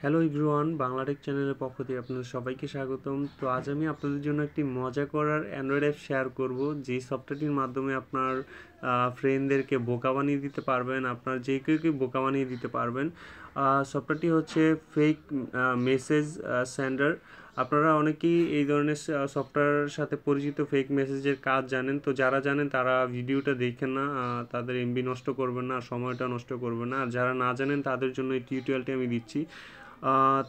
Hello everyone, Bangla Tech চ্যানেলের পক্ষ থেকে আপনাদের সবাইকে স্বাগতম। তো আজ আমি আপনাদের জন্য একটি মজা করার অ্যান্ড্রয়েড অ্যাপ শেয়ার করব, যে সফটওয়্যারটির মাধ্যমে আপনার ফ্রেন্ডদেরকে বোকা বানিয়ে দিতে পারবেন, আপনার যে কেউকে বোকা বানিয়ে দিতে পারবেন। সফটওয়্যারটি হচ্ছে ফেক মেসেজ সেন্ডার। আপনারা অনেকেই এই ধরনের সফটওয়্যারের সাথে পরিচিত, ফেক মেসেজের কাজ জানেন। তো যারা জানেন তারা ভিডিওটা দেখেন না, তাদের এমবি নষ্ট করবেন না, সময়টা নষ্ট করবেন না। আর যারা না জানেন তাদের জন্য এই টিউটোরিয়ালটি আমি দিচ্ছি।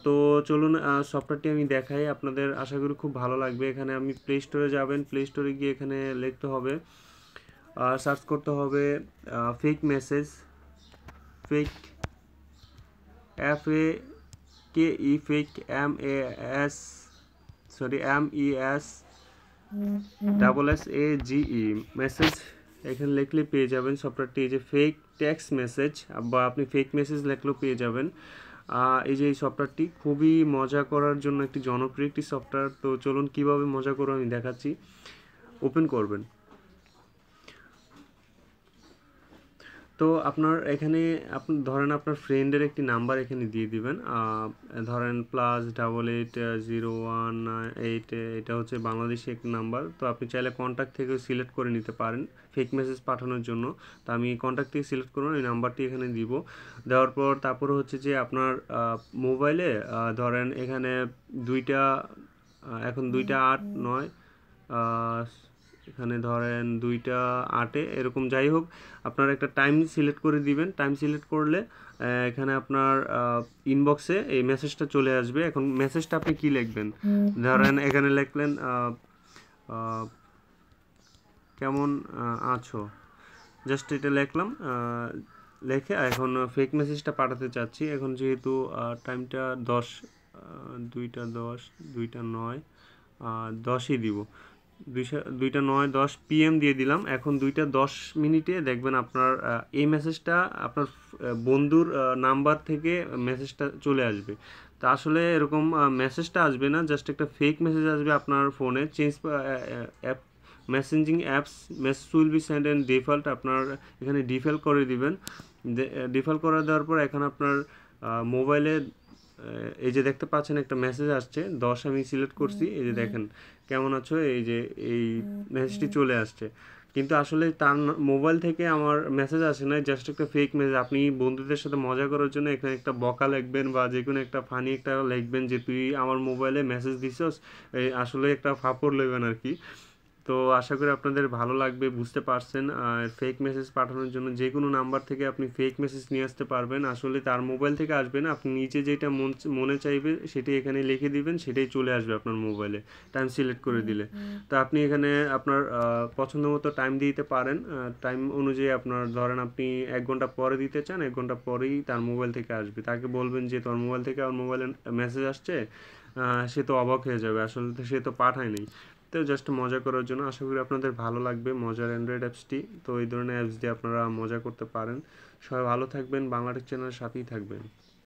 তো চলুন সফটওয়্যারটি আমি দেখাই, আপনাদের আশা করি খুব ভালো লাগবে। এখানে আপনি প্লে স্টোরে যাবেন, প্লে স্টোরে গিয়ে এখানে লিখতে হবে, সার্চ করতে হবে fake message, fake FAKE, fake MESSAGE message. এখানে লিখলে পেয়ে যাবেন সফটওয়্যারটি। এই যে ফেক টেক্সট মেসেজ, বা আপনি ফেক মেসেজ লিখলেও পেয়ে যাবেন। এই যে এই সফটওয়্যারটি খুবই মজা করার জন্য একটি জনপ্রিয় একটি সফটওয়্যার। তো চলুন কিভাবে মজা করব আমি দেখাচ্ছি। ওপেন করবেন। তো আপনার এখানে ধরেন আপনার ফ্রেন্ডের একটি নাম্বার এখানে দিয়ে দিবেন। ধরেন +880198, এটা হচ্ছে বাংলাদেশি একটি নাম্বার। তো আপনি চাইলে কন্ট্যাক্ট থেকে সিলেক্ট করে নিতে পারেন ফেক মেসেজ পাঠানোর জন্য। তো আমি কন্ট্যাক্ট থেকে সিলেক্ট করব, এই নাম্বারটি এখানে দিব। দেওয়ার পর তারপরে হচ্ছে যে আপনার মোবাইলে ধরেন এখানে দুইটা, এখন 2টা 8 9, এখানে ধরেন 2টা 8-এ, এরকম যাই হোক আপনার একটা টাইম সিলেক্ট করে দিবেন। টাইম সিলেক্ট করলে এখানে আপনার ইনবক্সে এই মেসেজটা চলে আসবে। এখন মেসেজটা আপনি কি লিখবেন, ধরেন এখানে লিখলেন কেমন আছো, জাস্ট এটা লিখলাম। লিখে এখন ফেক মেসেজটা পাঠাতে চাচ্ছি। এখন যেহেতু টাইমটা 10, 2টা 10, 2টা 9, 10ই দিব, 2টা 9 10 PM দিয়ে দিলাম। এখন 2টা 10 মিনিটে দেখবেন আপনার এই মেসেজটা আপনার বন্ধুর নাম্বার থেকে মেসেজটা চলে আসবে। তা আসলে এরকম মেসেজটা আসবে না, জাস্ট একটা ফেক মেসেজ আসবে আপনার ফোনে। App messaging apps message will be send and default, আপনার এখানে ডিফল্ট করে দিবেন। ডিফল্ট করে দেওয়ার পর এখন আপনার মোবাইলে এই যে দেখতে পাচ্ছেন একটা মেসেজ আসছে, 10 আমি সিলেক্ট করছি। এই যে দেখেন কেমন আছো, এই যে এই মেসেজটি চলে আসছে। কিন্তু আসলে তার মোবাইল থেকে আমার মেসেজ আসে না, জাস্ট একটা ফেক মেসেজ। আপনি বন্ধুদের সাথে মজা করার জন্য এখানে একটা বকা লিখবেন, বা যে কোনো একটা ফানি একটা লিখবেন যে তুই আমার মোবাইলে মেসেজ দিছস, আসলে একটা ফাপড় লইবেন আর কি। তো আশা করি আপনাদের ভালো লাগবে, বুঝতে পারছেন। আর ফেক মেসেজ পাঠানোর জন্য যে কোনো নাম্বার থেকে আপনি ফেক মেসেজ নিয়ে আসতে পারবেন। আসলে তার মোবাইল থেকে আসবে না, আপনি নিচে যেটা মনে চাইবে সেটাই এখানে লিখে দিবেন, সেটাই চলে আসবে আপনার মোবাইলে টাইম সিলেক্ট করে দিলে। তো আপনি এখানে আপনার পছন্দ মতো টাইম দিতে পারেন। টাইম অনুযায়ী আপনার ধরেন আপনি 1 ঘন্টা পরে দিতে চান, 1 ঘন্টা পরেই তার মোবাইল থেকে আসবে। তাকে বলবেন যে তোর মোবাইল থেকে আমার মোবাইলে মেসেজ আসছে। সে তো অবাক হয়ে যাবে, আসলে তো সে তো পাঠায়নি। তো জাস্ট মজা করার জন্য। আশা করি আপনাদের ভালো লাগবে মজার অ্যান্ড্রয়েড অ্যাপসটি। তো এই ধরনের অ্যাপস দিয়ে আপনারা মজা করতে পারেন। সবাই ভালো থাকবেন, বাংলাটেক চ্যানেলের সাথেই থাকবেন।